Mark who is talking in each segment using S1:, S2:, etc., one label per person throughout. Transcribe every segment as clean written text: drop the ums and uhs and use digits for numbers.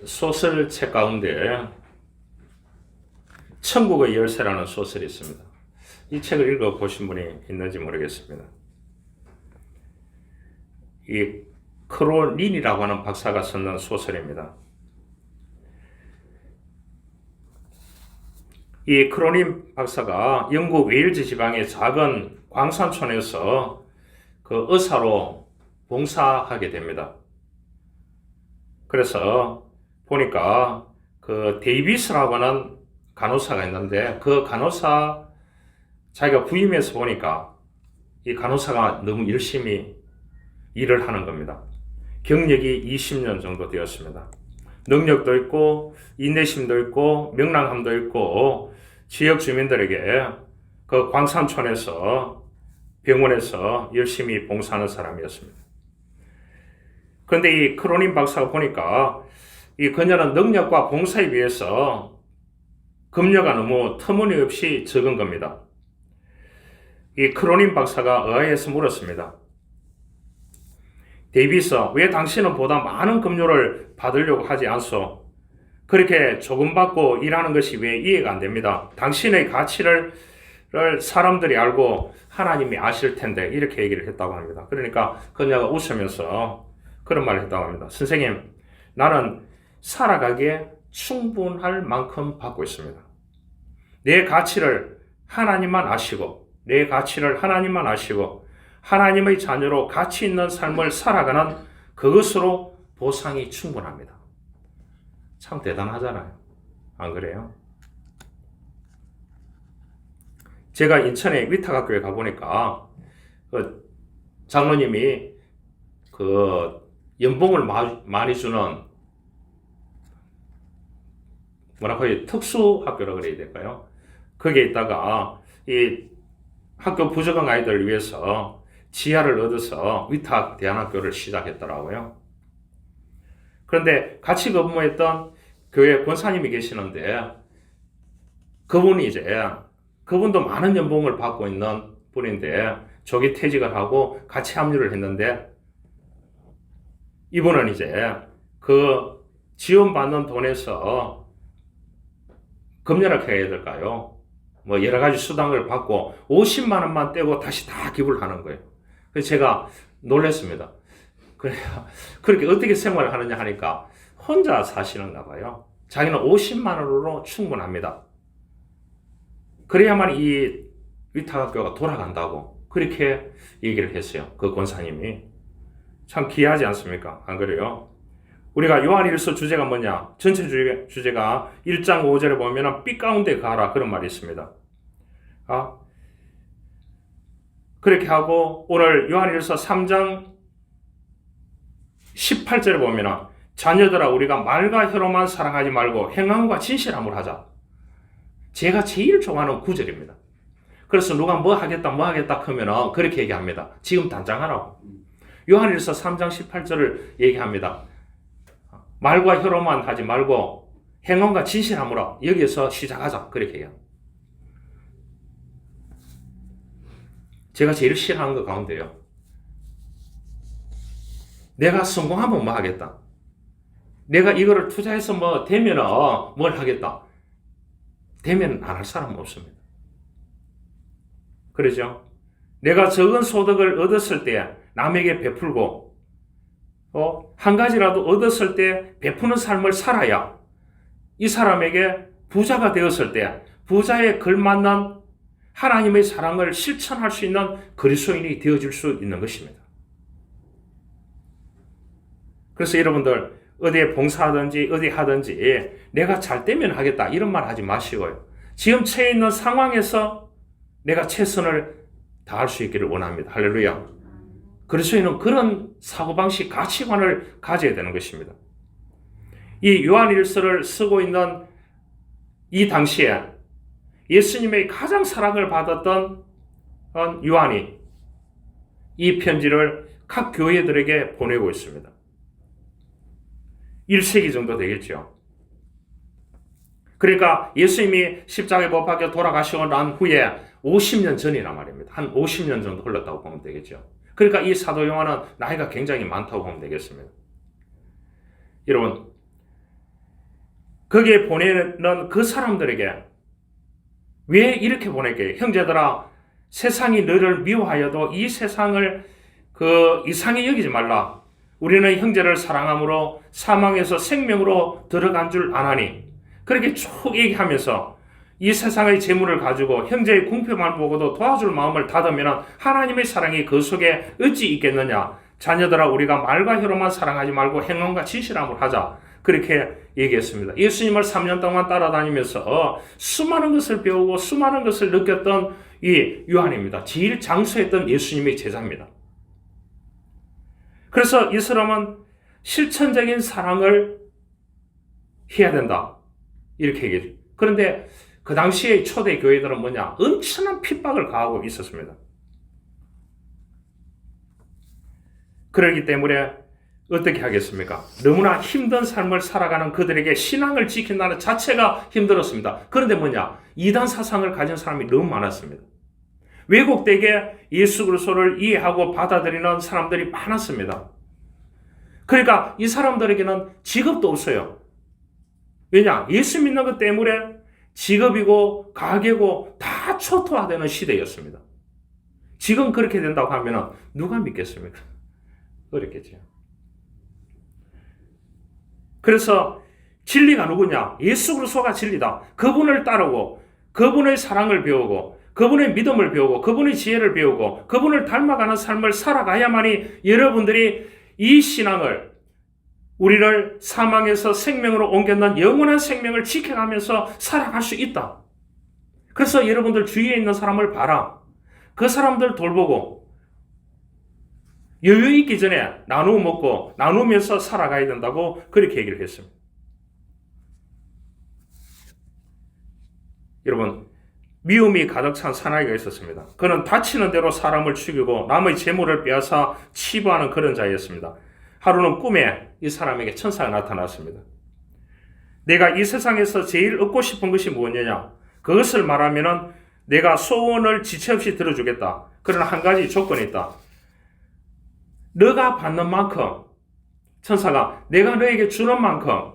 S1: 소설책 가운데 천국의 열쇠라는 소설이 있습니다. 이 책을 읽어보신 분이 있는지 모르겠습니다. 이 크로닌이라고 하는 박사가 썼는 소설입니다. 이 크로닌 박사가 영국 웨일즈 지방의 작은 광산촌에서 그 의사로 봉사하게 됩니다. 그래서 보니까 그 데이비스라고 하는 간호사가 있는데 그 간호사 자기가 부임해서 보니까 이 간호사가 너무 열심히 일을 하는 겁니다. 경력이 20년 정도 되었습니다. 능력도 있고 인내심도 있고 명랑함도 있고 지역 주민들에게 그 광산촌에서 병원에서 열심히 봉사하는 사람이었습니다. 그런데 이 크로닌 박사가 보니까 이 그녀는 능력과 봉사에 비해서 급료가 너무 터무니없이 적은 겁니다. 이 크로닌 박사가 의아해서 물었습니다. 데이비스, 왜 당신은 보다 많은 급료를 받으려고 하지 않소? 그렇게 조금 받고 일하는 것이 왜 이해가 안 됩니다. 당신의 가치를 사람들이 알고 하나님이 아실 텐데 이렇게 얘기를 했다고 합니다. 그러니까 그녀가 웃으면서 그런 말을 했다고 합니다. 선생님, 나는 살아가기에 충분할 만큼 받고 있습니다. 내 가치를 하나님만 아시고 내 가치를 하나님만 아시고 하나님의 자녀로 가치 있는 삶을 살아가는 그것으로 보상이 충분합니다. 참 대단하잖아요. 안 그래요? 제가 인천의 위탁학교에 가보니까 그 장로님이 그 연봉을 많이 주는 뭐라고 해요? 특수학교라고 그래야 될까요? 거기에 있다가 이 학교 부족한 아이들을 위해서 지하를 얻어서 위탁 대안학교를 시작했더라고요. 그런데 같이 근무했던 교회 권사님이 계시는데 그분도 많은 연봉을 받고 있는 분인데 조기 퇴직을 하고 같이 합류를 했는데 이분은 이제 그 지원받는 돈에서 금연을 해야 될까요? 뭐 여러 가지 수당을 받고 50만 원만 떼고 다시 다 기부를 하는 거예요. 그래서 제가 놀랐습니다. 그렇게 어떻게 생활을 하느냐 하니까 혼자 사시는가 봐요. 자기는 50만 원으로 충분합니다. 그래야만 이 위탁학교가 돌아간다고 그렇게 얘기를 했어요. 그 권사님이. 참 귀하지 않습니까? 안 그래요? 우리가 요한일서 주제가 뭐냐? 전체 주제가 1장 5절에 보면 빛 가운데 가라 그런 말이 있습니다. 그렇게 하고 오늘 요한일서 3장 18절에 보면 자녀들아 우리가 말과 혀로만 사랑하지 말고 행함과 진실함으로 하자. 제가 제일 좋아하는 구절입니다. 그래서 누가 뭐 하겠다 하면 그렇게 얘기합니다. 지금 당장 하라고. 요한일서 3장 18절을 얘기합니다. 말과 혀로만 하지 말고 행함과 진실함으로 여기에서 시작하자. 그렇게 해요. 제가 제일 싫어하는 것 가운데요. 내가 성공하면 뭐 하겠다. 내가 이거를 투자해서 뭐 되면은 뭘 하겠다. 되면 안 할 사람은 없습니다. 그러죠? 내가 적은 소득을 얻었을 때 남에게 베풀고 한 가지라도 얻었을 때 베푸는 삶을 살아야 이 사람에게 부자가 되었을 때 부자에 걸맞는 하나님의 사랑을 실천할 수 있는 그리스도인이 되어질 수 있는 것입니다. 그래서 여러분들 어디에 봉사하든지 어디 하든지 내가 잘 되면 하겠다 이런 말 하지 마시고요. 지금 처해 있는 상황에서 내가 최선을 다할 수 있기를 원합니다. 할렐루야. 그리스도인은 그런 사고방식, 가치관을 가져야 되는 것입니다. 이 요한일서를 쓰고 있는 이 당시에 예수님의 가장 사랑을 받았던 요한이 이 편지를 각 교회들에게 보내고 있습니다. 1세기 정도 되겠죠. 그러니까 예수님이 십자가에 못 박혀 돌아가시고 난 후에 50년 전이란 말입니다. 한 50년 정도 흘렀다고 보면 되겠죠. 그러니까 이 사도 요한은 나이가 굉장히 많다고 보면 되겠습니다. 여러분, 거기에 보내는 그 사람들에게 왜 이렇게 보낼게요? 형제들아, 세상이 너를 미워하여도 이 세상을 이상히 여기지 말라. 우리는 형제를 사랑함으로 사망에서 생명으로 들어간 줄 아나니. 그렇게 쭉 얘기하면서 이 세상의 재물을 가지고 형제의 궁핍만 보고도 도와줄 마음을 닫으면 하나님의 사랑이 그 속에 어찌 있겠느냐. 자녀들아, 우리가 말과 혀로만 사랑하지 말고 행함과 진실함을 하자. 그렇게 얘기했습니다. 예수님을 3년 동안 따라다니면서 수많은 것을 배우고 수많은 것을 느꼈던 이 요한입니다. 제일 장수했던 예수님의 제자입니다. 그래서 이 사람은 실천적인 사랑을 해야 된다. 이렇게 얘기해요. 그런데 그 당시에 초대 교회들은 뭐냐? 엄청난 핍박을 가하고 있었습니다. 그렇기 때문에 어떻게 하겠습니까? 너무나 힘든 삶을 살아가는 그들에게 신앙을 지킨다는 자체가 힘들었습니다. 그런데 뭐냐? 이단 사상을 가진 사람이 너무 많았습니다. 왜곡되게 예수 그리스도를 이해하고 받아들이는 사람들이 많았습니다. 그러니까 이 사람들에게는 직업도 없어요. 왜냐? 예수 믿는 것 때문에 직업이고 가게고 다 초토화되는 시대였습니다. 지금 그렇게 된다고 하면 누가 믿겠습니까? 어렵겠죠. 그래서 진리가 누구냐? 예수 그리스도가 진리다. 그분을 따르고 그분의 사랑을 배우고 그분의 믿음을 배우고 그분의 지혜를 배우고 그분을 닮아가는 삶을 살아가야만이 여러분들이 이 신앙을 우리를 사망에서 생명으로 옮겨난 영원한 생명을 지켜가면서 살아갈 수 있다. 그래서 여러분들 주위에 있는 사람을 봐라. 그 사람들 돌보고 여유 있기 전에 나누어 먹고 나누면서 살아가야 된다고 그렇게 얘기를 했습니다. 여러분, 미움이 가득 찬 사나이가 있었습니다. 그는 다치는 대로 사람을 죽이고 남의 재물을 빼앗아 치부하는 그런 자였습니다. 하루는 꿈에 이 사람에게 천사가 나타났습니다. 내가 이 세상에서 제일 얻고 싶은 것이 무엇이냐? 그것을 말하면 내가 소원을 지체 없이 들어주겠다. 그러나 한 가지 조건이 있다. 너가 받는 만큼, 천사가 내가 너에게 주는 만큼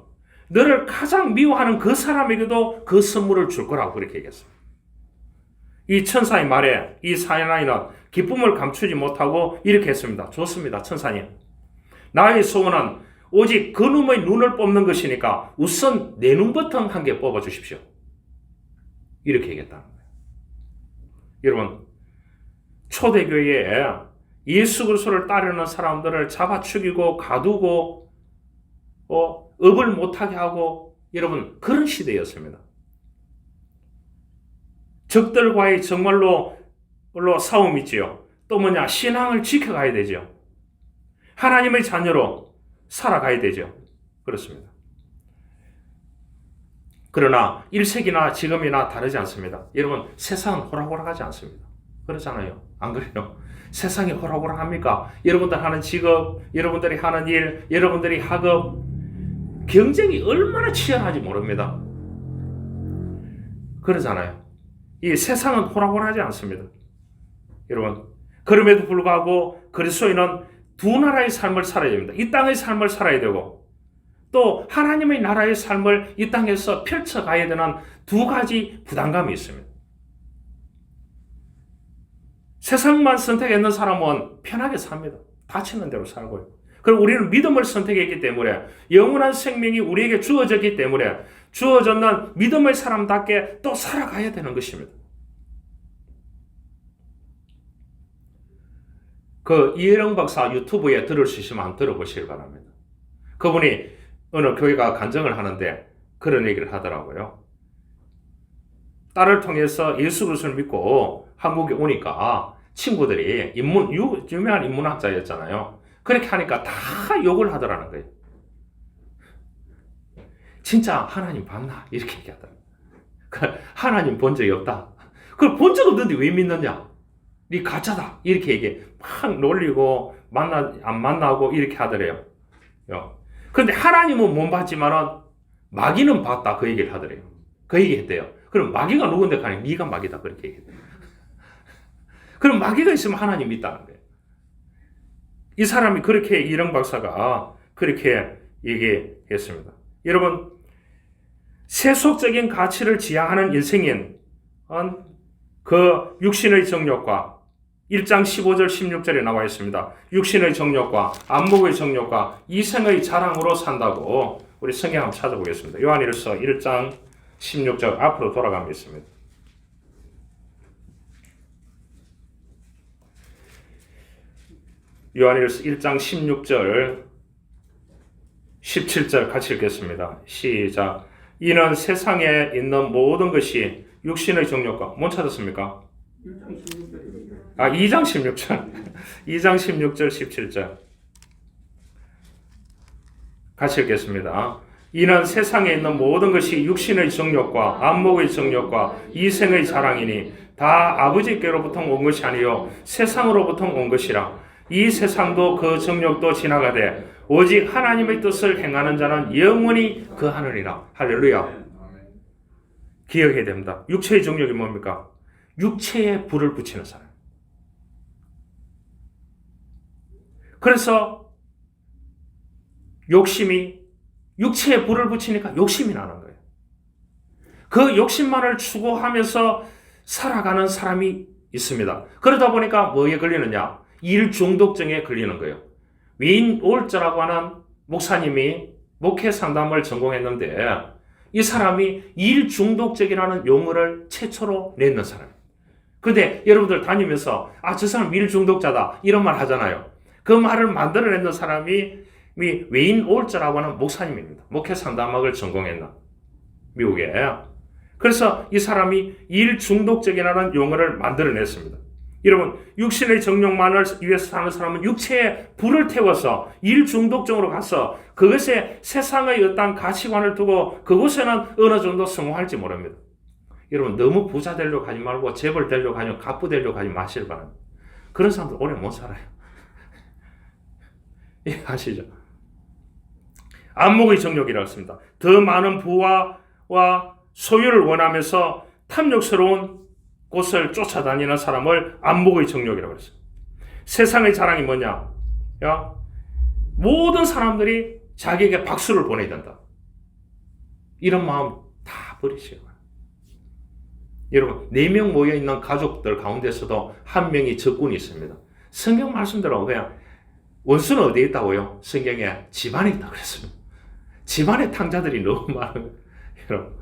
S1: 너를 가장 미워하는 그 사람에게도 그 선물을 줄 거라고 그렇게 얘기했습니다. 이 천사의 말에 이 사나이는 기쁨을 감추지 못하고 이렇게 했습니다. 좋습니다, 천사님. 나의 소원은 오직 그놈의 눈을 뽑는 것이니까 우선 내 눈버튼 한 개 뽑아 주십시오. 이렇게 얘기했다는 거예요. 여러분, 초대교회에 예수 그리스도를 따르는 사람들을 잡아 죽이고 가두고 업을 못하게 하고 여러분 그런 시대였습니다. 적들과의 정말로 싸움이지요. 또 뭐냐? 신앙을 지켜가야 되죠. 하나님의 자녀로 살아가야 되죠. 그렇습니다. 그러나 1세기나 지금이나 다르지 않습니다. 여러분, 세상은 호락호락하지 않습니다. 그렇잖아요. 안 그래요? 세상이 호락호락합니까? 여러분들 하는 직업, 여러분들이 하는 일, 여러분들이 학업, 경쟁이 얼마나 치열한지 모릅니다. 그러잖아요. 이 세상은 호락호락하지 않습니다. 여러분, 그럼에도 불구하고 그리스도인은 두 나라의 삶을 살아야 됩니다. 이 땅의 삶을 살아야 되고 또 하나님의 나라의 삶을 이 땅에서 펼쳐가야 되는 두 가지 부담감이 있습니다. 세상만 선택했는 사람은 편하게 삽니다. 다치는 대로 살고요. 그리고 우리는 믿음을 선택했기 때문에 영원한 생명이 우리에게 주어졌기 때문에 주어졌는 믿음의 사람답게 또 살아가야 되는 것입니다. 그 이혜령 박사 유튜브에 들을 수 있으면 한번 들어보시기 바랍니다. 그분이 어느 교회가 간증을 하는데 그런 얘기를 하더라고요. 딸을 통해서 예수 그리스도를 믿고 한국에 오니까 친구들이 유명한 인문학자였잖아요. 그렇게 하니까 다 욕을 하더라는 거예요. 진짜 하나님 봤나? 이렇게 얘기하더라고요. 하나님 본 적이 없다. 그걸 본 적 없는데 왜 믿느냐? 네 가짜다. 이렇게 얘기해. 막 놀리고 안 만나고 이렇게 하더래요. 그런데 하나님은 못 봤지만은 마귀는 봤다. 그 얘기를 하더래요. 그 얘기 했대요. 그럼 마귀가 누군데 가니? 네가 마귀다. 그렇게 얘기했대요. 그럼 마귀가 있으면 하나님 있다는 거예요. 이 사람이 그렇게 이혜령 박사가 그렇게 얘기했습니다. 여러분, 세속적인 가치를 지향하는 인생인 그 육신의 정욕과 1장 15절 16절에 나와 있습니다. 육신의 정욕과 안목의 정욕과 이생의 자랑으로 산다고 우리 성경 한번 찾아보겠습니다. 요한일서 1장 16절 앞으로 돌아가겠습니다. 요한일서 1장 16절 17절 같이 읽겠습니다. 시작. 이는 세상에 있는 모든 것이 육신의 정욕과 못 찾았습니까? 2장 16절 2장 16절 17절 같이 읽겠습니다. 이는 세상에 있는 모든 것이 육신의 정욕과 안목의 정욕과 이생의 자랑이니 다 아버지께로부터 온 것이 아니요 세상으로부터 온 것이라. 이 세상도 그 정욕도 지나가되 오직 하나님의 뜻을 행하는 자는 영원히 거하느니라. 할렐루야. 기억해야 됩니다. 육체의 정욕이 뭡니까? 육체에 불을 붙이는 사람. 그래서 욕심이 육체에 불을 붙이니까 욕심이 나는 거예요. 그 욕심만을 추구하면서 살아가는 사람이 있습니다. 그러다 보니까 뭐에 걸리느냐? 일 중독증에 걸리는 거예요. 윈 올저라고 하는 목사님이 목회 상담을 전공했는데 이 사람이 일 중독적이라는 용어를 최초로 냈는 사람이에요. 그런데 여러분들 다니면서 저 사람 일 중독자다 이런 말 하잖아요. 그 말을 만들어내는 사람이 웨인 올저라고 하는 목사님입니다. 목회 상담학을 전공했나 미국에. 그래서 이 사람이 일 중독적이라는 용어를 만들어냈습니다. 여러분, 육신의 정욕만을 위해서 사는 사람은 육체에 불을 태워서 일 중독적으로 가서 그것에 세상의 어떤 가치관을 두고 그곳에는 어느 정도 성공할지 모릅니다. 여러분, 너무 부자 되려고 하지 말고 재벌 되려고 하지 갑부 되려고 하지 마시길 바랍니다. 그런 사람들 오래 못 살아요. 예, 아시죠? 안목의 정욕이라고 했습니다. 더 많은 부와 소유를 원하면서 탐욕스러운 곳을 쫓아다니는 사람을 안목의 정욕이라고 했어요. 세상의 자랑이 뭐냐? 모든 사람들이 자기에게 박수를 보내야 된다. 이런 마음 다 버리시고요. 여러분, 4명 모여있는 가족들 가운데서도 한 명이 적군이 있습니다. 성경 말씀대로 그냥 원수는 어디에 있다고요? 성경에 집안에 있다고 그랬습니다. 집안에 탕자들이 너무 많아요. 여러분,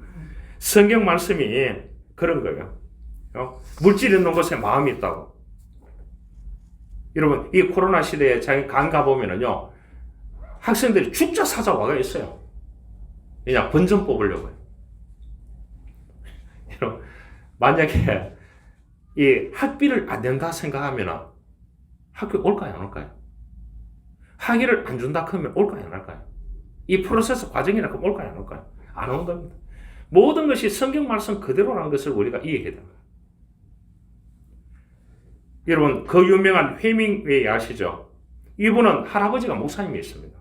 S1: 성경 말씀이 그런 거예요. 물질 있는 곳에 마음이 있다고. 여러분, 이 코로나 시대에 간 가보면은요, 학생들이 죽자 사자 와가 있어요. 그냥 번점 뽑으려고요. 여러분, 만약에 이 학비를 안 낸다 생각하면 학교 올까요, 안 올까요? 학위를 안 준다 하면 올까요, 안 올까요? 이 프로세스 과정이라 그러면 올까요, 안 올까요? 안 오는 겁니다. 모든 것이 성경 말씀 그대로라는 것을 우리가 이해해야 됩니다. 여러분, 그 유명한 헤밍웨이 아시죠? 이분은 할아버지가 목사님이 있습니다.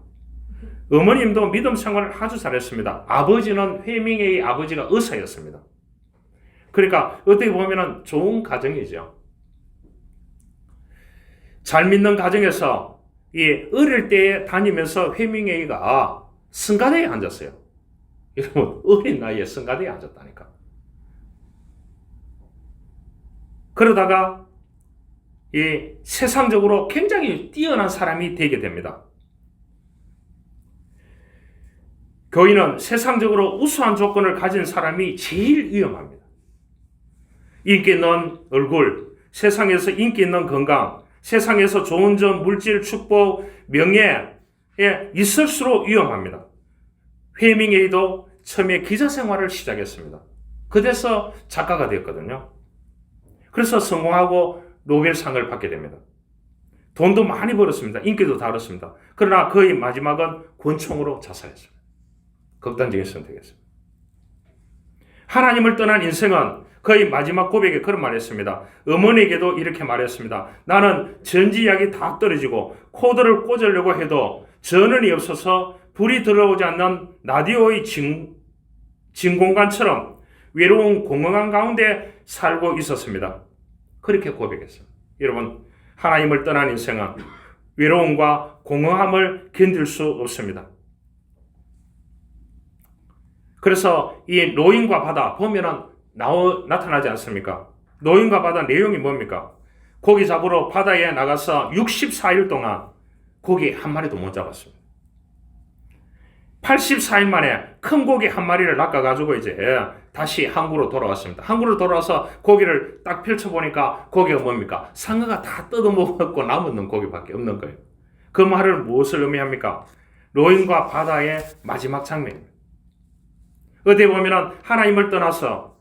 S1: 어머님도 믿음 생활을 아주 잘했습니다. 아버지는 헤밍웨이 아버지가 의사였습니다. 그러니까 어떻게 보면 좋은 가정이죠. 잘 믿는 가정에서 이 어릴 때 다니면서 헤밍웨이가 성가대에 앉았어요. 여러분, 어린 나이에 성가대에 앉았다니까. 그러다가 이 세상적으로 굉장히 뛰어난 사람이 되게 됩니다. 교인은 세상적으로 우수한 조건을 가진 사람이 제일 위험합니다. 인기 있는 얼굴, 세상에서 인기 있는 건강, 세상에서 좋은 점, 물질, 축복, 명예에 있을수록 위험합니다. 헤밍웨이도 처음에 기자 생활을 시작했습니다. 그래서 작가가 되었거든요. 그래서 성공하고 노벨상을 받게 됩니다. 돈도 많이 벌었습니다. 인기도 다 얻었습니다. 그러나 그의 마지막은 권총으로 자살했습니다. 극단적인 선택이었습니다. 하나님을 떠난 인생은 그의 마지막 고백에 그런 말을 했습니다. 어머니에게도 이렇게 말했습니다. 나는 전지약이 다 떨어지고 코드를 꽂으려고 해도 전원이 없어서 불이 들어오지 않는 라디오의 진공관처럼 외로운 공허한 가운데 살고 있었습니다. 그렇게 고백했어요. 여러분, 하나님을 떠난 인생은 외로움과 공허함을 견딜 수 없습니다. 그래서 이 노인과 바다 보면은 나타나지 않습니까? 노인과 바다 내용이 뭡니까? 고기 잡으러 바다에 나가서 64일 동안 고기 한 마리도 못 잡았습니다. 84일 만에 큰 고기 한 마리를 낚아가지고 이제 다시 항구로 돌아왔습니다. 항구로 돌아와서 고기를 딱 펼쳐보니까 고기가 뭡니까? 상어가 다 뜯어먹었고 남은 고기밖에 없는 거예요. 그 말은 무엇을 의미합니까? 노인과 바다의 마지막 장면입니다. 어디에 보면은 하나님을 떠나서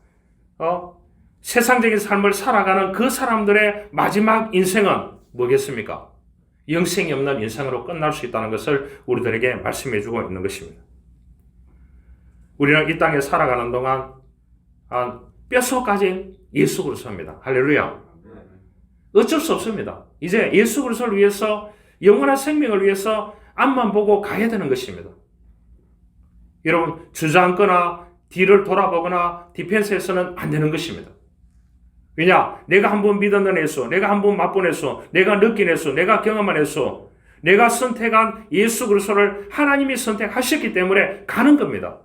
S1: 세상적인 삶을 살아가는 그 사람들의 마지막 인생은 뭐겠습니까? 영생이 없는 인생으로 끝날 수 있다는 것을 우리들에게 말씀해 주고 있는 것입니다. 우리는 이 땅에 살아가는 동안 뼛속까지 예수 그리스도입니다. 할렐루야. 어쩔 수 없습니다. 이제 예수 그리스도를 위해서 영원한 생명을 위해서 앞만 보고 가야 되는 것입니다. 여러분 주저앉거나 뒤를 돌아보거나 디펜스해서는 안 되는 것입니다. 왜냐? 내가 한번 믿었는 예수, 내가 한번 맛본 예수, 내가 느낀 예수, 내가 경험한 예수, 내가 선택한 예수 그리스도를 하나님이 선택하셨기 때문에 가는 겁니다.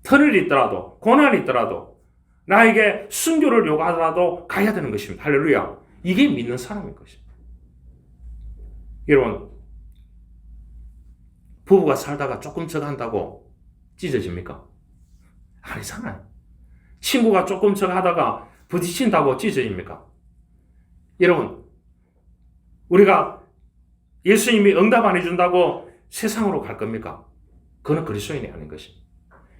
S1: 터널이 있더라도, 고난이 있더라도, 나에게 순교를 요구하더라도 가야 되는 것입니다. 할렐루야. 이게 믿는 사람인 것입니다. 여러분, 부부가 살다가 조금 저거 한다고 찢어집니까? 아니잖아요. 친구가 조금 저거 하다가 부딪힌다고 찢어집니까? 여러분, 우리가 예수님이 응답 안 해준다고 세상으로 갈 겁니까? 그건 그리스도인이 아닌 것입니다.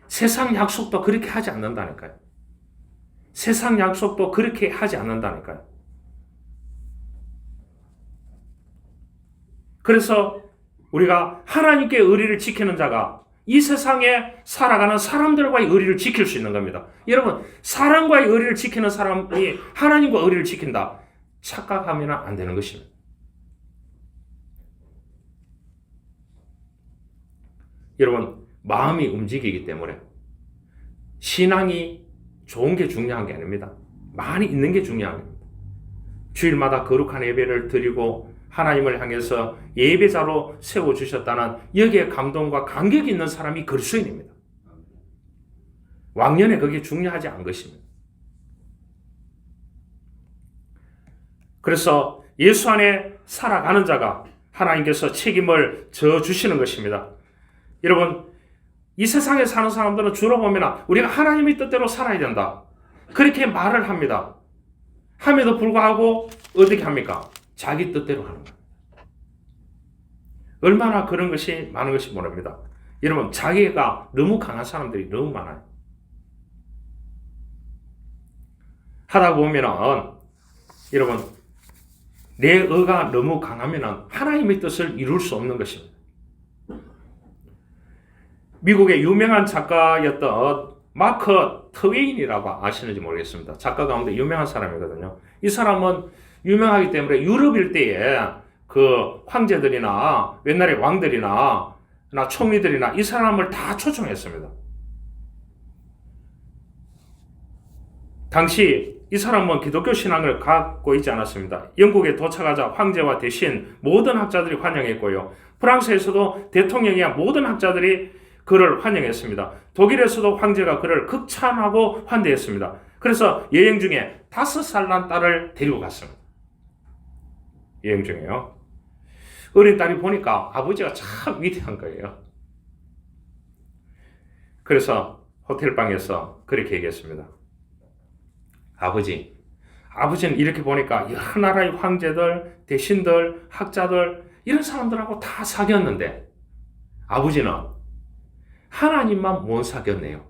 S1: 세상 약속도 그렇게 하지 않는다니까요. 세상 약속도 그렇게 하지 않는다니까요. 그래서 우리가 하나님께 의리를 지키는 자가 이 세상에 살아가는 사람들과의 의리를 지킬 수 있는 겁니다. 여러분, 사람과의 의리를 지키는 사람이 하나님과 의리를 지킨다. 착각하면 안 되는 것입니다. 여러분, 마음이 움직이기 때문에 신앙이 좋은 게 중요한 게 아닙니다. 많이 있는 게 중요한 겁니다. 주일마다 거룩한 예배를 드리고 하나님을 향해서 예배자로 세워주셨다는 여기에 감동과 감격이 있는 사람이 그리스도인입니다. 왕년에 그게 중요하지 않은 것입니다. 그래서 예수 안에 살아가는 자가 하나님께서 책임을 져주시는 것입니다. 여러분, 이 세상에 사는 사람들은 주로 보면 우리가 하나님의 뜻대로 살아야 된다. 그렇게 말을 합니다. 함에도 불구하고 어떻게 합니까? 자기 뜻대로 하는 겁니다. 얼마나 그런 것이 많은 것이 모릅니다. 여러분, 자기가 너무 강한 사람들이 너무 많아요. 하다 보면은 여러분, 내 의가 너무 강하면은 하나님의 뜻을 이룰 수 없는 것입니다. 미국의 유명한 작가였던 마크 트웨인이라고 아시는지 모르겠습니다. 작가 가운데 유명한 사람이거든요. 이 사람은 유명하기 때문에 유럽 일대에 그 황제들이나 옛날에 왕들이나 총리들이나 이 사람을 다 초청했습니다. 당시 이 사람은 기독교 신앙을 갖고 있지 않았습니다. 영국에 도착하자 황제와 대신 모든 학자들이 환영했고요. 프랑스에서도 대통령이야 모든 학자들이 그를 환영했습니다. 독일에서도 황제가 그를 극찬하고 환대했습니다. 그래서 여행 중에 5살 난 딸을 데리고 갔습니다. 여행 중에요. 어린 딸이 보니까 아버지가 참 위대한 거예요. 그래서 호텔방에서 그렇게 얘기했습니다. 아버지는 이렇게 보니까 여러 나라의 황제들, 대신들, 학자들 이런 사람들하고 다 사귀었는데 아버지는 하나님만 못 사귀었네요.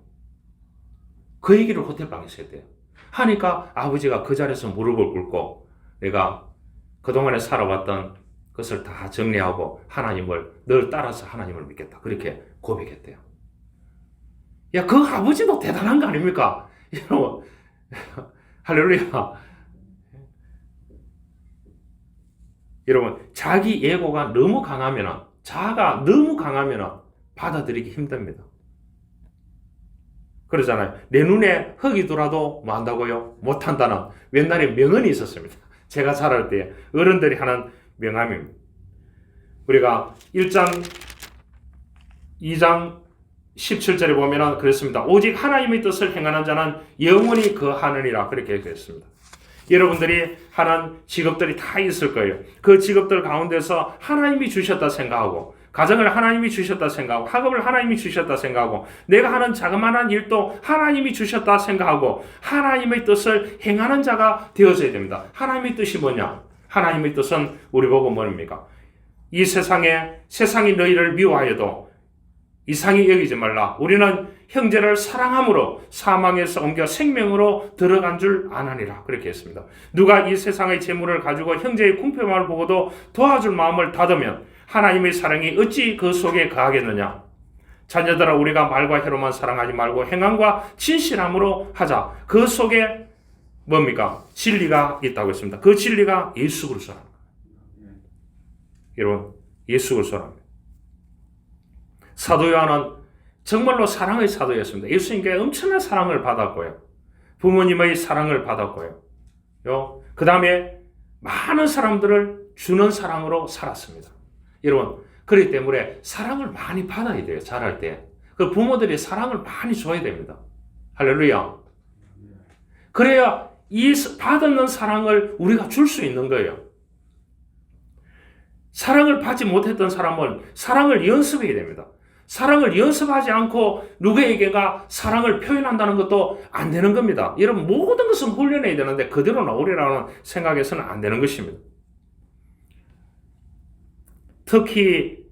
S1: 그 얘기를 호텔방에서 했대요. 하니까 아버지가 그 자리에서 무릎을 꿇고 내가 그동안에 살아왔던 것을 다 정리하고 늘 따라서 하나님을 믿겠다. 그렇게 고백했대요. 야, 그 아버지도 대단한 거 아닙니까? 여러분, 할렐루야. 여러분, 자기 에고가 너무 강하면, 자아가 너무 강하면 받아들이기 힘듭니다. 그러잖아요. 내 눈에 흙이 들어와도 뭐 한다고요? 못한다는 옛날에 명언이 있었습니다. 제가 자랄 때 어른들이 하는 명함입니다. 우리가 1장, 2장, 17절에 보면은 그랬습니다. 오직 하나님의 뜻을 행하는 자는 영원히 거하느니라. 그렇게 얘기했습니다. 여러분들이 하는 직업들이 다 있을 거예요. 그 직업들 가운데서 하나님이 주셨다 생각하고, 가정을 하나님이 주셨다 생각하고, 학업을 하나님이 주셨다 생각하고, 내가 하는 자그마한 일도 하나님이 주셨다 생각하고, 하나님의 뜻을 행하는 자가 되어져야 됩니다. 하나님의 뜻이 뭐냐? 하나님의 뜻은 우리 보고 뭡니까? 이 세상이 너희를 미워하여도 이상히 여기지 말라. 우리는 형제를 사랑함으로 사망에서 옮겨 생명으로 들어간 줄 아나니라. 그렇게 했습니다. 누가 이 세상의 재물을 가지고 형제의 궁핍함을 보고도 도와줄 마음을 닫으면 하나님의 사랑이 어찌 그 속에 거하겠느냐. 자녀들아, 우리가 말과 혀로만 사랑하지 말고 행함과 진실함으로 하자. 그 속에 뭡니까? 진리가 있다고 했습니다. 그 진리가 예수 그리스도랍니다. 여러분, 예수 그리스도랍니다. 사도 요한은 정말로 사랑의 사도였습니다. 예수님께 엄청난 사랑을 받았고요. 부모님의 사랑을 받았고요. 그 다음에 많은 사람들을 주는 사랑으로 살았습니다. 여러분, 그렇기 때문에 사랑을 많이 받아야 돼요. 자랄 때. 그 부모들이 사랑을 많이 줘야 됩니다. 할렐루야. 그래야 이 받는 사랑을 우리가 줄 수 있는 거예요. 사랑을 받지 못했던 사람은 사랑을 연습해야 됩니다. 사랑을 연습하지 않고 누구에게가 사랑을 표현한다는 것도 안 되는 겁니다. 여러분, 모든 것은 훈련해야 되는데 그대로 나오리라는 생각에서는 안 되는 것입니다. 터키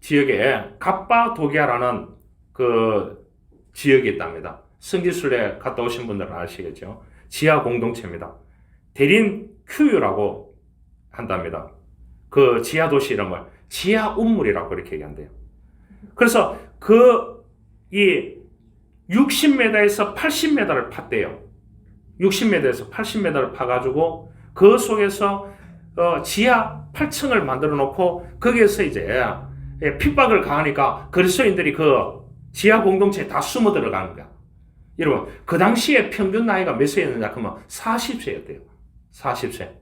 S1: 지역에 갑바도기아라는 그 지역이 있답니다. 성지순례 갔다 오신 분들은 아시겠죠? 지하 공동체입니다. 대린 큐유라고 한답니다. 그 지하 도시 이름을 지하 운물이라고 그렇게 얘기한대요. 그래서 이 60m에서 80m를 팠대요. 60m에서 80m를 파가지고 그 속에서 지하 8층을 만들어 놓고 거기에서 이제 핍박을 가하니까 그리스도인들이 그 지하 공동체에 다 숨어 들어가는 거야. 여러분, 그 당시에 평균 나이가 몇 세였느냐? 그러면 40세였대요. 40세.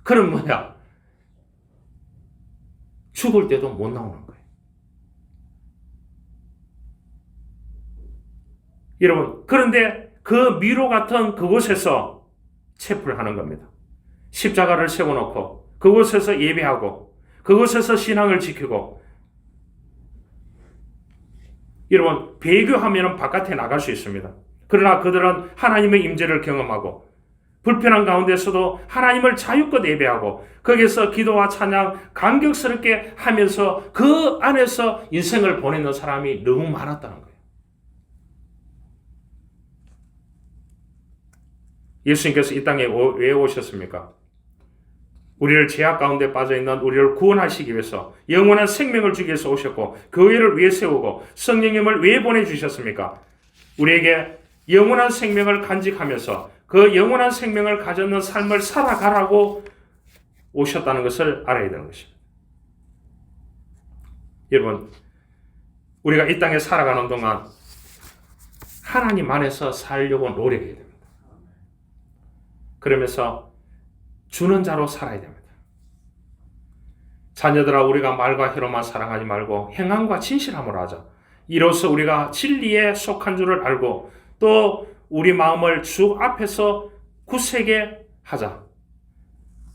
S1: 그럼 뭐야? 죽을 때도 못 나오는 거예요. 여러분, 그런데 그 미로 같은 그곳에서 체풀 하는 겁니다. 십자가를 세워놓고 그곳에서 예배하고 그곳에서 신앙을 지키고, 여러분, 배교하면 바깥에 나갈 수 있습니다. 그러나 그들은 하나님의 임재를 경험하고 불편한 가운데서도 하나님을 자유껏 예배하고 거기서 기도와 찬양 감격스럽게 하면서 그 안에서 인생을 보내는 사람이 너무 많았다는 거예요. 예수님께서 이 땅에 왜 오셨습니까? 우리를 죄악 가운데 빠져있는 우리를 구원하시기 위해서 영원한 생명을 주기 위해서 오셨고, 교회를 왜 세우고 성령님을 왜 보내주셨습니까? 우리에게 영원한 생명을 간직하면서 그 영원한 생명을 가졌는 삶을 살아가라고 오셨다는 것을 알아야 되는 것입니다. 여러분, 우리가 이 땅에 살아가는 동안 하나님 안에서 살려고 노력해야 됩니다. 그러면서 주는 자로 살아야 됩니다. 자녀들아, 우리가 말과 혀로만 사랑하지 말고 행함과 진실함으로 하자. 이로써 우리가 진리에 속한 줄을 알고 또 우리 마음을 주 앞에서 굳세게 하자.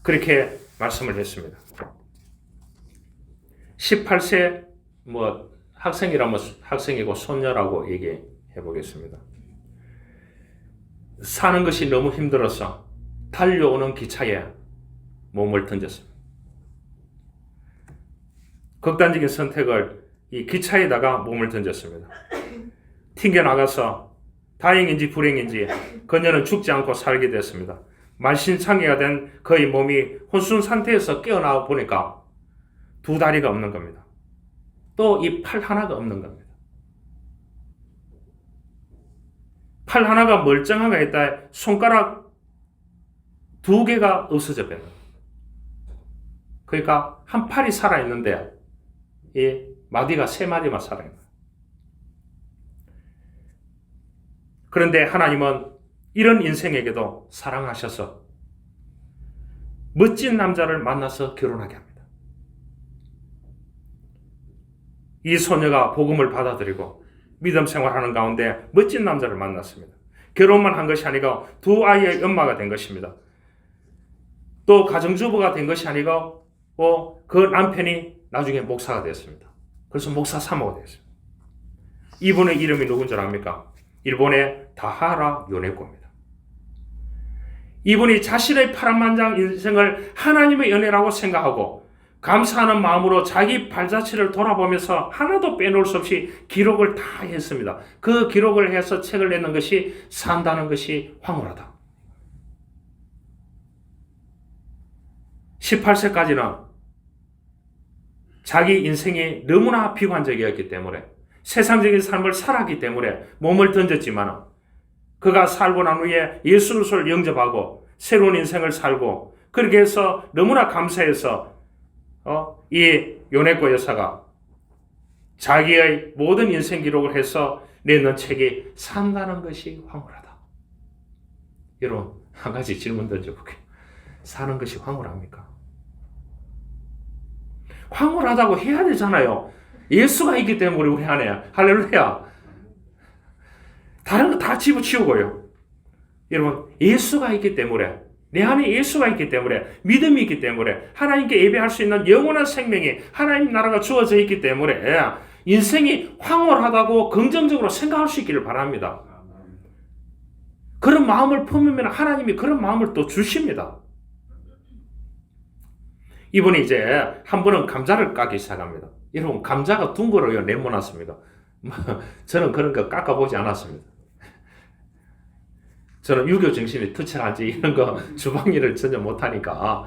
S1: 그렇게 말씀을 했습니다. 18세 학생이라면 학생이고 손녀라고 얘기해 보겠습니다. 사는 것이 너무 힘들어서 달려오는 기차에 몸을 던졌습니다. 극단적인 선택을 이 기차에다가 몸을 던졌습니다. 튕겨나가서 다행인지 불행인지 그녀는 죽지 않고 살게 됐습니다. 만신창이가 된 그의 몸이 혼순 상태에서 깨어나와 보니까 두 다리가 없는 겁니다. 또 이 팔 하나가 없는 겁니다. 팔 하나가 멀쩡하게 있다. 손가락 두 개가 없어져 버려요. 그러니까 한 팔이 살아있는데 이 마디가 세 마디만 살아있는 거예요. 그런데 하나님은 이런 인생에게도 사랑하셔서 멋진 남자를 만나서 결혼하게 합니다. 이 소녀가 복음을 받아들이고 믿음 생활하는 가운데 멋진 남자를 만났습니다. 결혼만 한 것이 아니고 두 아이의 엄마가 된 것입니다. 또 가정주부가 된 것이 아니고 그 남편이 나중에 목사가 되었습니다. 그래서 목사 사모가 되었습니다. 이분의 이름이 누군 줄 압니까? 일본의 다하라 요네코입니다. 이분이 자신의 파란만장 인생을 하나님의 은혜라고 생각하고 감사하는 마음으로 자기 발자취를 돌아보면서 하나도 빼놓을 수 없이 기록을 다 했습니다. 그 기록을 해서 책을 내는 것이 산다는 것이 황홀하다. 18세까지는 자기 인생이 너무나 비관적이었기 때문에 세상적인 삶을 살았기 때문에 몸을 던졌지만 그가 살고 난 후에 예수 그리스도를 영접하고 새로운 인생을 살고 그렇게 해서 너무나 감사해서 이 요네코 여사가 자기의 모든 인생 기록을 해서 내는 책이 산다는 것이 황홀하다. 여러분 한 가지 질문 던져볼게요. 사는 것이 황홀합니까? 황홀하다고 해야 되잖아요. 예수가 있기 때문에 우리 안에. 할렐루야. 다른 거 다 집어치우고요. 여러분 예수가 있기 때문에 내 안에 예수가 있기 때문에 믿음이 있기 때문에 하나님께 예배할 수 있는 영원한 생명이 하나님 나라가 주어져 있기 때문에 인생이 황홀하다고 긍정적으로 생각할 수 있기를 바랍니다. 그런 마음을 품으면 하나님이 그런 마음을 또 주십니다. 이분이 이제 한 번은 감자를 까기 시작합니다. 여러분 감자가 둥그러요 네모났습니다. 저는 그런 거 깎아보지 않았습니다. 저는 유교 정신이 투철한지 이런 거 주방일을 전혀 못하니까.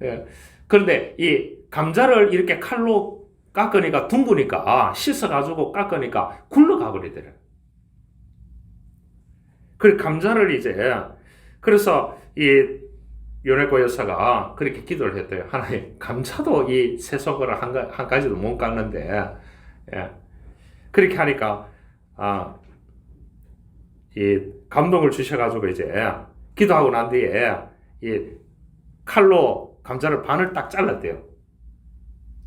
S1: 예. 그런데 이 감자를 이렇게 칼로 깎으니까 둥그니까 씻어가지고 깎으니까 굴러가 버리더래요. 그 감자를 이제 그래서 이 요네코 여사가 그렇게 기도를 했대요. 하나님 감자도 이 세 손가락 한 가지도 못 깎는데 예. 그렇게 하니까 이 감동을 주셔가지고 이제 기도하고 난 뒤에 이 칼로 감자를 반을 딱 잘랐대요.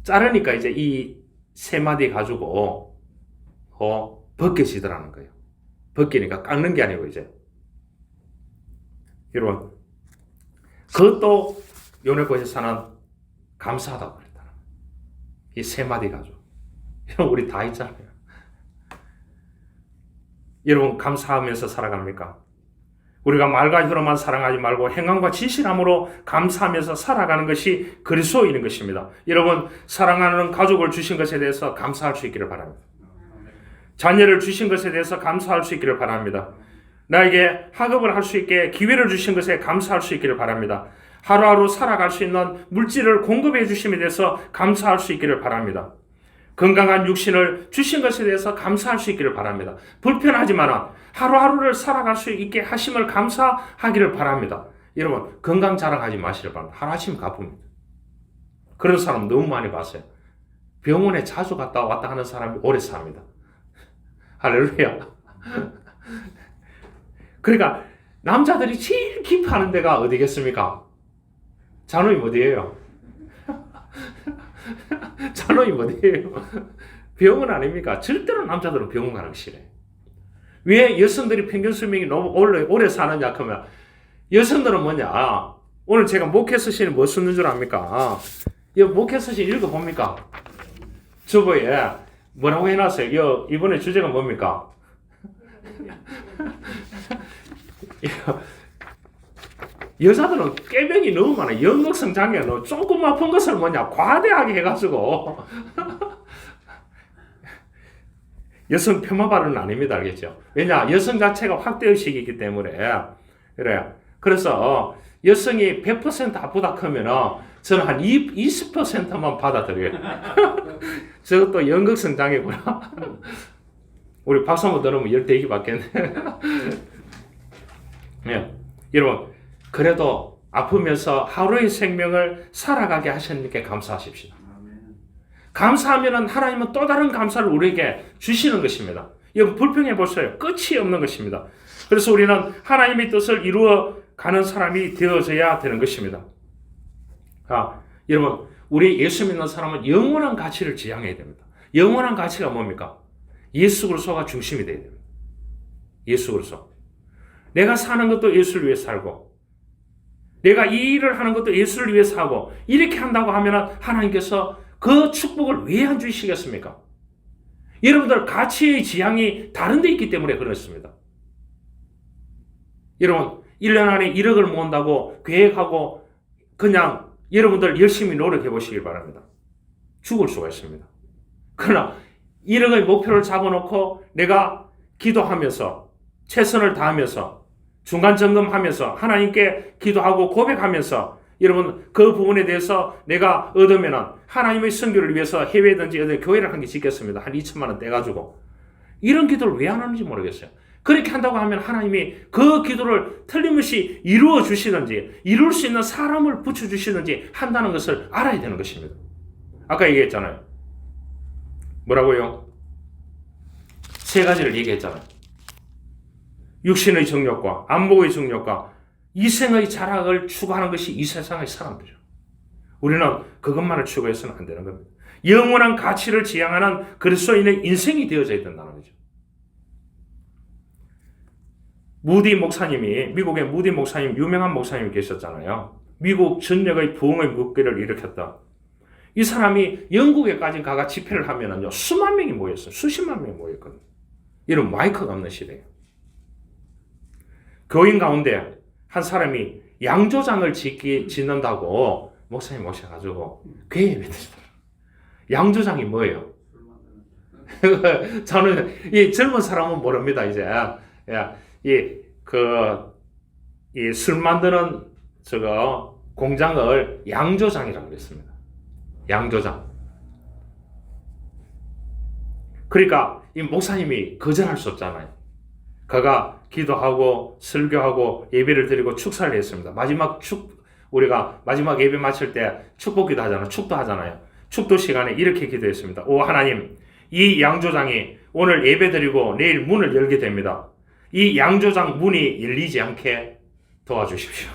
S1: 자르니까 이제 이 세 마디 가지고 벗겨지더라는 거예요. 벗기니까 깎는 게 아니고 이제 여러분 그것도 요네코 여사는 감사하다고 그랬다. 이 세 마디 가지고 여러분 우리 다 있잖아요. 여러분 감사하면서 살아갑니까? 우리가 말과 혀로만 사랑하지 말고 행함과 진실함으로 감사하면서 살아가는 것이 그리스도인인 것입니다. 여러분 사랑하는 가족을 주신 것에 대해서 감사할 수 있기를 바랍니다. 자녀를 주신 것에 대해서 감사할 수 있기를 바랍니다. 나에게 학업을 할 수 있게 기회를 주신 것에 감사할 수 있기를 바랍니다. 하루하루 살아갈 수 있는 물질을 공급해 주심에 대해서 감사할 수 있기를 바랍니다. 건강한 육신을 주신 것에 대해서 감사할 수 있기를 바랍니다. 불편하지만 하루하루를 살아갈 수 있게 하심을 감사하기를 바랍니다. 여러분 건강 자랑하지 마시길 바랍니다. 하루아침에 가쁩니다. 그런 사람 너무 많이 봤어요. 병원에 자주 갔다 왔다 하는 사람이 오래 삽니다. 할렐루야. 그러니까 남자들이 제일 기뻐하는 데가 어디겠습니까? 잔호임 어디예요? 잔호임 어디예요? 병원 아닙니까? 절대로 남자들은 병원 가는 거 싫어요. 왜 여성들이 평균 수명이 너무 오래 사느냐 하면 여성들은 뭐냐? 오늘 제가 목회서신을 뭐 쓰는 줄 압니까? 이 목회서신 읽어봅니까? 주보에 뭐라고 해놨어요? 이번에 주제가 뭡니까? 여자들은 꾀병이 너무 많아. 연극성 장애가 너무 조금 아픈 것을 뭐냐 과대하게 해가지고 여성 폄하 발언은 아닙니다. 알겠죠? 왜냐 여성 자체가 확대의식이기 때문에 그래요. 그래서 여성이 100% 아프다 하면은 저는 한 20%만 받아들여요. 저것도 연극성 장애구나. 우리 박수 한번 들으면 열대기 받겠네. 네. 여러분 그래도 아프면서 하루의 생명을 살아가게 하셨으니까 감사하십시오. 감사하면 하나님은 또 다른 감사를 우리에게 주시는 것입니다. 여러분 불평해 보세요. 끝이 없는 것입니다. 그래서 우리는 하나님의 뜻을 이루어 가는 사람이 되어져야 되는 것입니다. 여러분 우리 예수 믿는 사람은 영원한 가치를 지향해야 됩니다. 영원한 가치가 뭡니까? 예수 그리스도가 중심이 돼야 됩니다. 예수 그리스도. 내가 사는 것도 예수를 위해 살고 내가 이 일을 하는 것도 예수를 위해서 하고 이렇게 한다고 하면 하나님께서 그 축복을 왜 안 주시겠습니까? 여러분들 가치의 지향이 다른 데 있기 때문에 그렇습니다. 여러분 1년 안에 1억을 모은다고 계획하고 그냥 여러분들 열심히 노력해 보시길 바랍니다. 죽을 수가 있습니다. 그러나 1억의 목표를 잡아놓고 내가 기도하면서 최선을 다하면서 중간 점검하면서 하나님께 기도하고 고백하면서 여러분 그 부분에 대해서 내가 얻으면은 하나님의 선교를 위해서 해외든지 어디 교회를 한 개 짓겠습니다. 한 2천만 원 떼가지고 이런 기도를 왜 안 하는지 모르겠어요. 그렇게 한다고 하면 하나님이 그 기도를 틀림없이 이루어 주시든지 이룰 수 있는 사람을 붙여주시든지 한다는 것을 알아야 되는 것입니다. 아까 얘기했잖아요. 뭐라고요? 세 가지를 얘기했잖아요. 육신의 정욕과 안목의 정욕과 이생의 자락을 추구하는 것이 이 세상의 사람들이죠. 우리는 그것만을 추구해서는 안 되는 겁니다. 영원한 가치를 지향하는 그리스도인의 인생이 되어져야 된다는 거죠. 무디 목사님이, 미국의 무디 목사님, 유명한 목사님이 계셨잖아요. 미국 전역의 부흥의 물결을 일으켰다. 이 사람이 영국에까지 가가 집회를 하면은요, 수만 명이 모였어요. 수십만 명이 모였거든요. 이런 마이크가 없는 시대예요. 교인 가운데 한 사람이 양조장을 짓는다고 목사님 모셔가지고 교회에 맺으시더라고요. 양조장이 뭐예요? 저는 이 젊은 사람은 모릅니다. 이제 이 술 만드는 저거 공장을 양조장이라고 그랬습니다. 양조장. 그러니까 이 목사님이 거절할 수 없잖아요. 그가 기도하고 설교하고 예배를 드리고 축사를 했습니다. 우리가 마지막 예배 마칠 때 축복기도 하잖아요. 축도 하잖아요. 축도 시간에 이렇게 기도했습니다. 오 하나님, 이 양조장이 오늘 예배 드리고 내일 문을 열게 됩니다. 이 양조장 문이 열리지 않게 도와주십시오.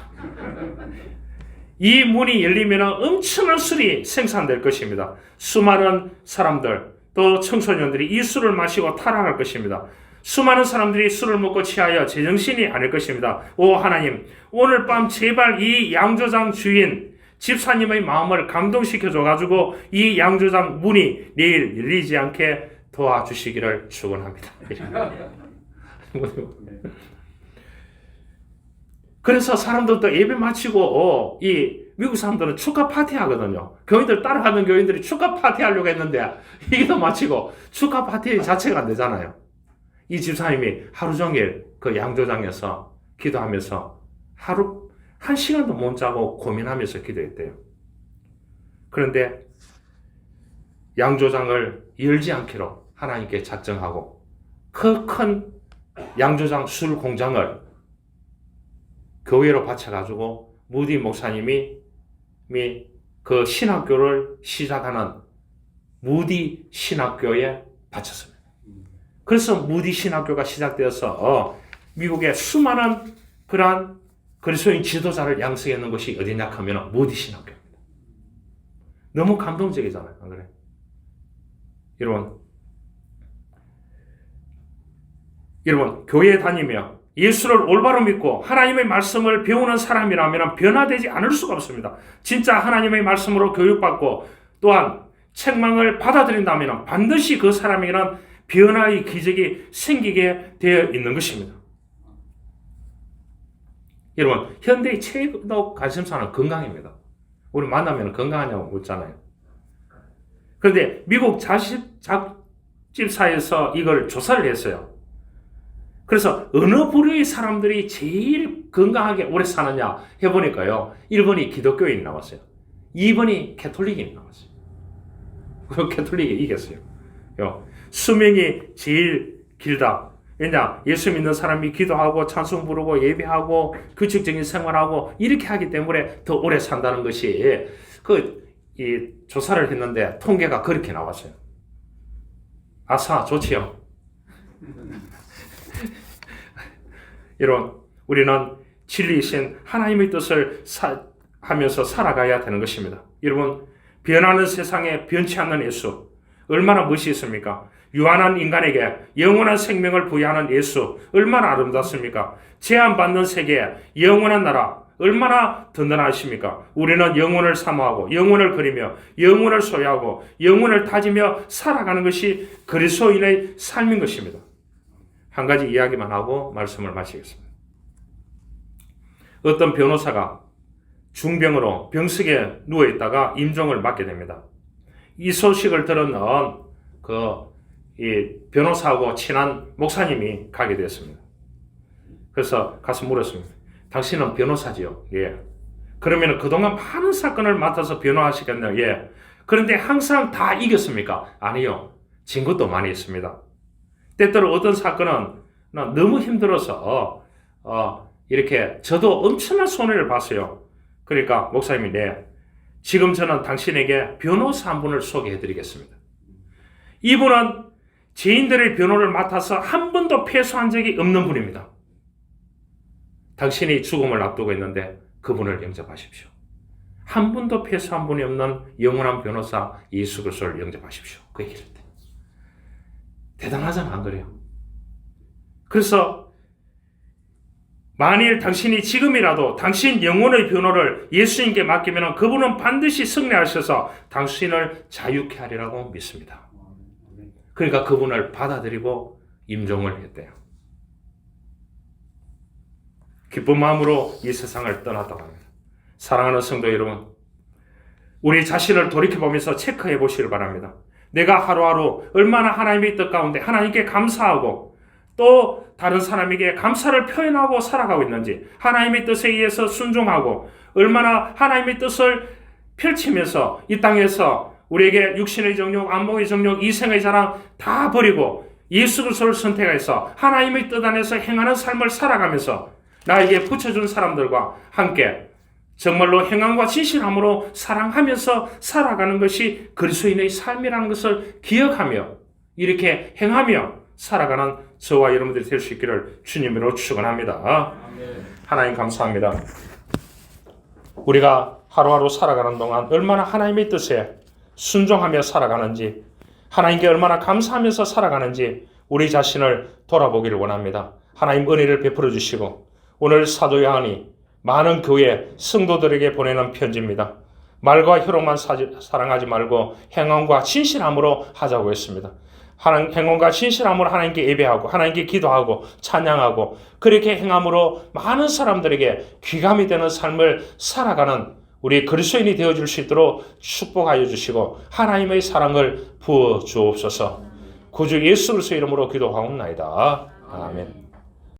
S1: 이 문이 열리면 엄청난 술이 생산될 것입니다. 수많은 사람들, 또 청소년들이 이 술을 마시고 타락할 것입니다. 수많은 사람들이 술을 먹고 취하여 제정신이 아닐 것입니다. 오 하나님, 오늘 밤 제발 이 양조장 주인 집사님의 마음을 감동시켜줘가지고 이 양조장 문이 내일 열리지 않게 도와주시기를 축원합니다. 그래서 사람들도 예배 마치고 이 미국 사람들은 축하 파티 하거든요. 교인들 따라가는 교인들이 축하 파티 하려고 했는데 이게 마치고 축하 파티 자체가 안 되잖아요. 이 집사님이 하루 종일 그 양조장에서 기도하면서 하루 한 시간도 못 자고 고민하면서 기도했대요. 그런데 양조장을 열지 않기로 하나님께 작정하고 그 큰 양조장 술 공장을 교회로 바쳐가지고 무디 목사님이 그 신학교를 시작하는 무디 신학교에 바쳤습니다. 그래서 무디 신학교가 시작되어서 미국의 수많은 그러한 그리스도인 지도자를 양성했는 것이 어디냐 하면 무디 신학교입니다. 너무 감동적이잖아요. 안 그래? 여러분 교회에 다니며 예수를 올바로 믿고 하나님의 말씀을 배우는 사람이라면 변화되지 않을 수가 없습니다. 진짜 하나님의 말씀으로 교육받고 또한 책망을 받아들인다면 반드시 그 사람에게는 변화의 기적이 생기게 되어 있는 것입니다. 여러분 현대의 최고 관심사는 건강입니다. 우리 만나면 건강하냐고 묻잖아요. 그런데 미국 잡집사에서 이걸 조사를 했어요. 그래서 어느 부류의 사람들이 제일 건강하게 오래 사느냐 해보니까요. 1번이 기독교인이 나왔어요. 2번이 캐톨릭인이 나왔어요. 그 캐톨릭이 이겼어요. 수명이 제일 길다. 왜냐? 예수 믿는 사람이 기도하고 찬송 부르고 예배하고 규칙적인 생활하고 이렇게 하기 때문에 더 오래 산다는 것이 이 조사를 했는데 통계가 그렇게 나왔어요. 아싸 좋지요. 여러분 우리는 진리이신 하나님의 뜻을 하면서 살아가야 되는 것입니다. 여러분 변하는 세상에 변치 않는 예수 얼마나 멋있습니까? 유한한 인간에게 영원한 생명을 부여하는 예수 얼마나 아름답습니까? 제한받는 세계에 영원한 나라 얼마나 든든하십니까? 우리는 영혼을 사모하고 영혼을 그리며 영혼을 소유하고 영혼을 다지며 살아가는 것이 그리스도인의 삶인 것입니다. 한 가지 이야기만 하고 말씀을 마치겠습니다. 어떤 변호사가 중병으로 병석에 누워있다가 임종을 맞게 됩니다. 이 소식을 들은 이 변호사하고 친한 목사님이 가게 됐습니다. 그래서 가서 물었습니다. 당신은 변호사지요? 예. 그러면 그동안 많은 사건을 맡아서 변호하시겠네요? 예. 그런데 항상 다 이겼습니까? 아니요. 진 것도 많이 있습니다. 때때로 어떤 사건은 너무 힘들어서 이렇게 저도 엄청난 손해를 봤어요. 그러니까 목사님이 지금 저는 당신에게 변호사 한 분을 소개해 드리겠습니다. 이분은 죄인들의 변호를 맡아서 한 번도 패소한 적이 없는 분입니다. 당신이 죽음을 앞두고 있는데 그분을 영접하십시오. 한 번도 패소한 분이 없는 영원한 변호사 예수 그리스도를 영접하십시오. 그 얘기를 했대. 대단하잖아, 안 그래요? 그래서 만일 당신이 지금이라도 당신 영혼의 변호를 예수님께 맡기면 그분은 반드시 승리하셔서 당신을 자유케 하리라고 믿습니다. 그러니까 그분을 받아들이고 임종을 했대요. 기쁜 마음으로 이 세상을 떠났다고 합니다. 사랑하는 성도 여러분, 우리 자신을 돌이켜보면서 체크해 보시길 바랍니다. 내가 하루하루 얼마나 하나님의 뜻 가운데 하나님께 감사하고 또 다른 사람에게 감사를 표현하고 살아가고 있는지, 하나님의 뜻에 의해서 순종하고 얼마나 하나님의 뜻을 펼치면서 이 땅에서 우리에게 육신의 정욕, 안목의 정욕, 이생의 자랑 다 버리고 예수 그리스도를 선택해서 하나님의 뜻 안에서 행하는 삶을 살아가면서 나에게 붙여준 사람들과 함께 정말로 행함과 진실함으로 사랑하면서 살아가는 것이 그리스도인의 삶이라는 것을 기억하며 이렇게 행하며 살아가는 저와 여러분들이 될 수 있기를 주님으로 축원합니다. 하나님 감사합니다. 우리가 하루하루 살아가는 동안 얼마나 하나님의 뜻에 순종하며 살아가는지, 하나님께 얼마나 감사하면서 살아가는지 우리 자신을 돌아보기를 원합니다. 하나님 은혜를 베풀어 주시고, 오늘 사도 요한이 많은 교회 성도들에게 보내는 편지입니다. 말과 혀로만 사랑하지 말고 행함과 진실함으로 하자고 했습니다. 행함과 진실함으로 하나님께 예배하고 하나님께 기도하고 찬양하고 그렇게 행함으로 많은 사람들에게 귀감이 되는 삶을 살아가는 우리 그리스도인이 되어줄 수 있도록 축복하여 주시고 하나님의 사랑을 부어 주옵소서. 구주 예수 그리스도의 이름으로 기도하옵나이다. 아멘.